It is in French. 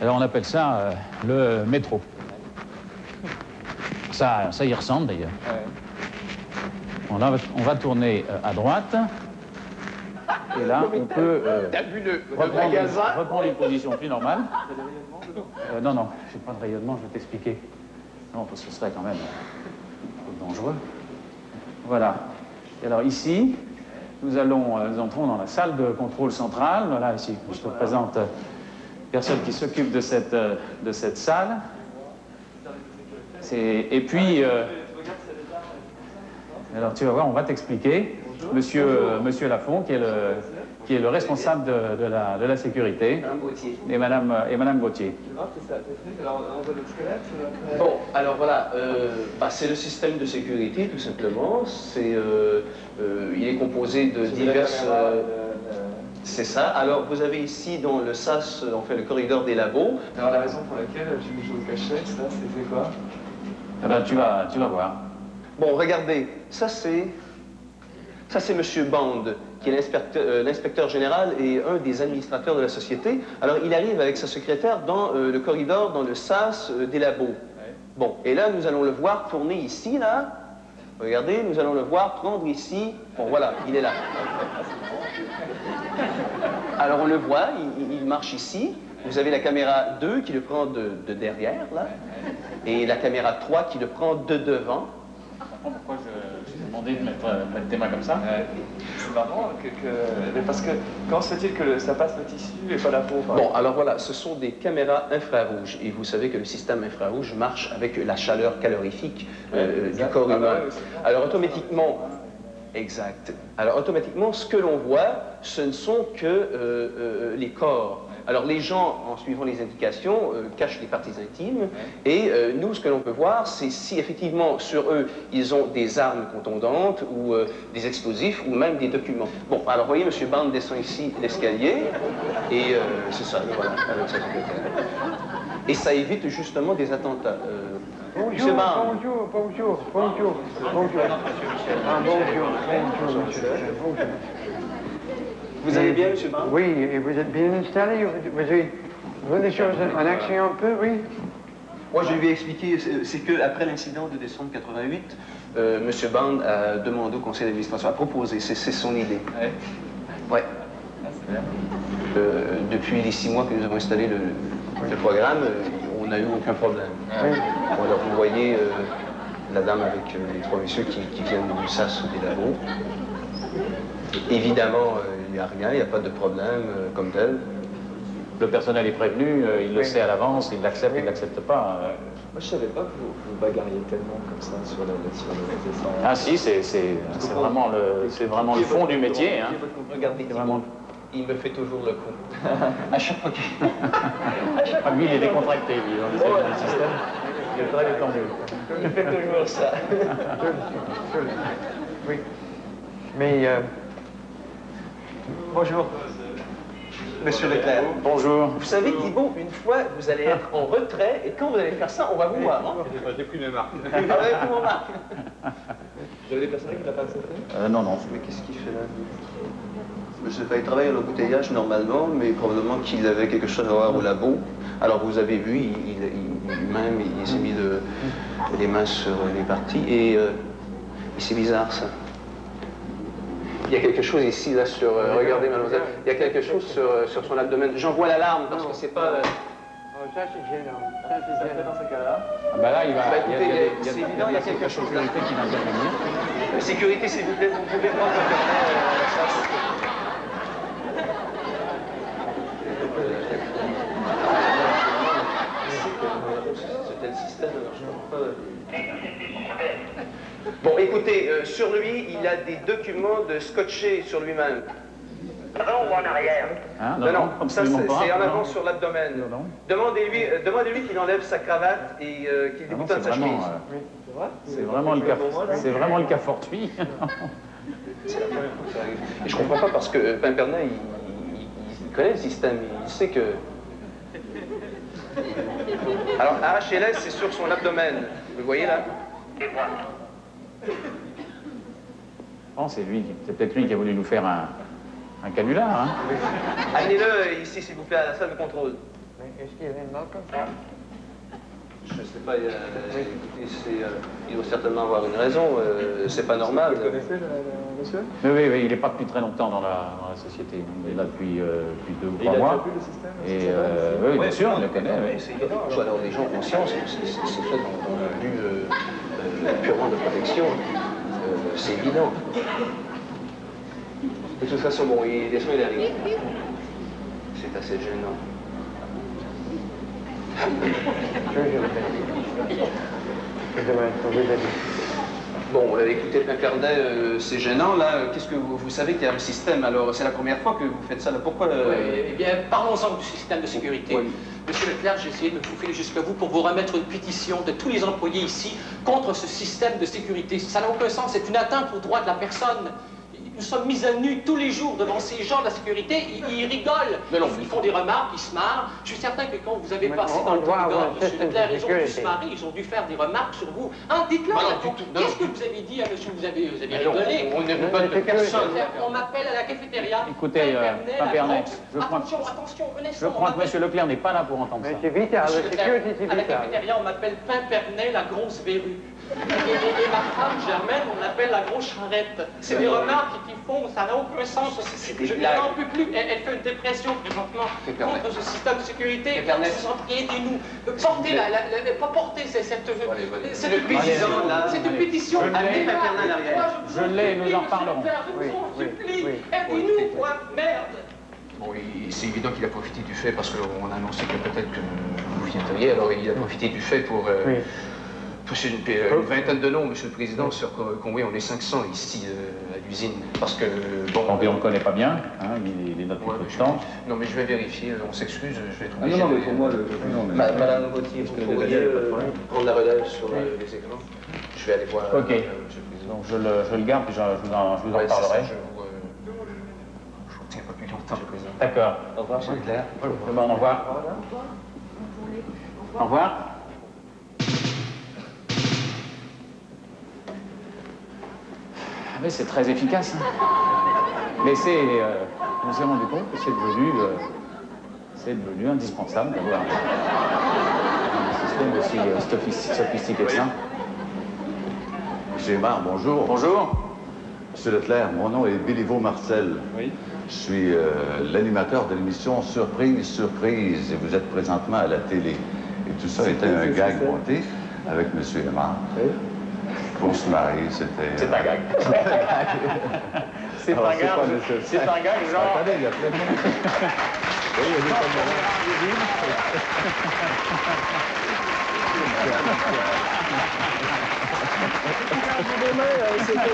Alors on appelle ça le métro. Ça y ressemble d'ailleurs. Ouais. On va tourner à droite. Et là, on peut reprendre une position plus normale. Non, je n'ai pas de rayonnement, je vais t'expliquer. Non, parce que ce serait quand même dangereux. Voilà. Et alors ici, nous entrons dans la salle de contrôle centrale. Voilà, ici, je te présente la personne qui s'occupe de cette salle. Et puis, alors tu vas voir, on va t'expliquer. Monsieur Lafont, qui est le responsable de la sécurité. Madame Gauthier. Et Madame Gauthier. Bon, alors voilà, c'est le système de sécurité, tout simplement. Il est composé de diverses... C'est ça. Alors, vous avez ici, dans le SAS, on fait le corridor des labos. Alors, la raison pour laquelle je vous cachais, ça, c'était quoi? Eh ben, tu vas voir. Bon, regardez, ça c'est M. Band, qui est l'inspecteur général et un des administrateurs de la société. Alors, il arrive avec sa secrétaire dans le corridor, dans le SAS des labos. Ouais. Bon, et là, nous allons le voir tourner ici, là. Regardez, nous allons le voir prendre ici. Bon, voilà, il est là. Alors, on le voit, il marche ici. Vous avez la caméra 2 qui le prend de derrière, là. Et la caméra 3 qui le prend de devant. Pourquoi je t'ai demandé de mettre tes mains comme ça? C'est marrant parce que comment se fait-il que ça passe le tissu et pas la peau? Bon, alors voilà, ce sont des caméras infrarouges. Et vous savez que le système infrarouge marche avec la chaleur calorifique du corps humain. Alors automatiquement... Exact. Alors automatiquement, ce que l'on voit, ce ne sont que les corps. Alors les gens, en suivant les indications, cachent les parties intimes, et nous, ce que l'on peut voir, c'est si effectivement sur eux, ils ont des armes contondantes, ou des explosifs, ou même des documents. Bon, alors vous voyez, M. Band descend ici l'escalier, et c'est ça, voilà, avec sa secrétaire. Et ça évite justement des attentats. Bonjour. Vous allez bien, M. Band? Oui, et vous êtes bien installé? Vous avez des choses en action un peu, oui? Moi, je lui ai expliqué, c'est qu'après l'incident de décembre 88, M. Band a demandé au conseil d'administration, a proposé, c'est son idée. Ouais. Depuis les 6 mois que nous avons installé le programme, on n'a eu aucun problème. Bon, alors, vous voyez la dame avec les 3 messieurs qui viennent du SAS des labos. Évidemment, il n'y a rien, il n'y a pas de problème comme tel. Le personnel est prévenu, il le sait à l'avance, il l'accepte, il ne l'accepte pas. Moi, je ne savais pas que vous bagarriez tellement comme ça sur le Ah si, c'est vraiment le fond du métier. Hein. Regardez, il me fait toujours le coup. À chaque fois qu'il... Lui, il est décontracté, lui, dans le système. Il est très détendu. Il fait toujours ça. Oui. Mais... Bonjour. Monsieur Leclerc. Bonjour. Vous savez, Thibault, une fois, vous allez être en retrait, et quand vous allez faire ça, on va vous voir. Hein? J'ai pris mes marques. Vous avez pris vos marques. Vous avez des personnels qui n'ont pas accepté? Non. Mais qu'est-ce qu'il fait là? Monsieur Fay travaille à l'embouteillage normalement, mais probablement qu'il avait quelque chose à voir au labo. Alors vous avez vu, lui-même, il s'est mis les mains sur les parties, et c'est bizarre ça. Il y a quelque chose ici, là, sur... regardez, mademoiselle, il y a quelque chose sur son abdomen. J'envoie l'alarme, parce que c'est pas... ça, c'est gênant. Ça, Ça c'est fait gênant. dans ce cas-là? Ah ben là, il va... écoutez, c'est évident, il y a quelque chose là. qui va intervenir. Sécurité, s'il vous plaît, vous pouvez prendre le carnet, C'était le système, alors je comprends pas. Bon, écoutez, sur lui, il a des documents de scotchés sur lui-même. Avant ou en arrière? Hein, Non, ça c'est en avant non. sur l'abdomen. Non. Demandez-lui qu'il enlève sa cravate et qu'il déboutonne sa chemise. C'est vraiment le cas fortuit. C'est la première fois que ça arrive. Et je comprends pas parce que Pimpernel, il connaît le système, il sait que... Alors, HLS, c'est sur son abdomen. Vous voyez là? Et moi? Oh, c'est peut-être lui qui a voulu nous faire un canular. Hein. Amenez-le ici, s'il vous plaît, à la salle de contrôle. Est-ce qu'il est Malcolm? Je ne sais pas, écoutez, il doit certainement avoir une raison, c'est pas normal. Vous connaissez le monsieur? Oui, il n'est pas depuis très longtemps dans la société. Il est là depuis 2 ou 3 mois. Il a déjà vu le système? Et oui, bien sûr, on le connaît. Oui. C'est évident. Alors les gens ont conscience que c'est fait dans un but purement de protection. C'est évident. De toute façon, bon, il arrive. C'est assez gênant. Bon, écoutez, Pincardet, c'est gênant, là. Qu'est-ce que vous savez qu'il y a un système, alors c'est la première fois que vous faites ça, là. Pourquoi Eh bien, parlons-en du système de sécurité. Oui. Monsieur Leclerc, j'ai essayé de me faufiler jusqu'à vous pour vous remettre une pétition de tous les employés ici contre ce système de sécurité. Ça n'a aucun sens, c'est une atteinte aux droits de la personne. Nous sommes mis à nu tous les jours devant ces gens de la sécurité, ils rigolent, ils font des remarques, ils se marrent. Je suis certain que quand vous avez passé dans le corridor, M. Leclerc, ils ont dû se marrer, ils ont dû faire des remarques sur vous. Hein, dites-le, qu'est-ce que vous avez dit à monsieur? Vous avez rigolé. On ne veut pas de personne. On m'appelle à la cafétéria. Écoutez, Pimpernel, attention, un je instant. crois que M. Leclerc n'est pas là pour entendre ça. Mais c'est vital, Monsieur la Leclerc, sécurité, c'est à la vital. cafétéria, on m'appelle Pimpernel, la grosse verrue. Et ma femme Germaine, on l'appelle la grosse charrette. C'est des remarques qu'ils font, ça n'a aucun sens. Je n'en peux plus. Elle fait une dépression présentement contre ce système de sécurité. Aidez-nous. Portez pas porter cette pétition. Cette pétition. Je l'ai, nous en reparlerons. Je vous en supplie. Aidez-nous, quoi. Merde. Bon, c'est évident qu'il a profité du fait, parce qu'on a annoncé que peut-être que vous viendriez, alors il a profité du fait pour... C'est une vingtaine de noms, Monsieur le Président, sur combien on est 500 ici à l'usine. Parce que, bon... on ne le connaît pas bien, hein, il est notre peu de temps. Non, mais je vais vérifier, on s'excuse, je vais trouver... non, mais pour moi, Madame Gauthier, vous pourriez prendre la relève sur les écrans? Je vais aller voir Ok. Monsieur le Président. Donc je le garde, puis je vous en Ouais, c'est ça, parlerai. je vous tiens pas plus longtemps, Monsieur le Président. D'accord. Au revoir, Monsieur Leclerc. Bon, au revoir. Au revoir. Mais c'est très efficace. Mais c'est, on s'est rendu compte que c'est devenu indispensable d'avoir un système aussi sophistiqué que ça. Gémard, bonjour. Bonjour. Monsieur Leclerc, mon nom est Béliveau Marcel. Oui. Je suis l'animateur de l'émission Surprise, Surprise, et vous êtes présentement à la télé. Et tout ça était un gag monté avec M. Gémard. Oui. Pour se marier, c'était... C'est un gag. C'est un gag, c'est un gag, genre... Attendez, il y a plein de monde. Oui, il y a des caméras. C'était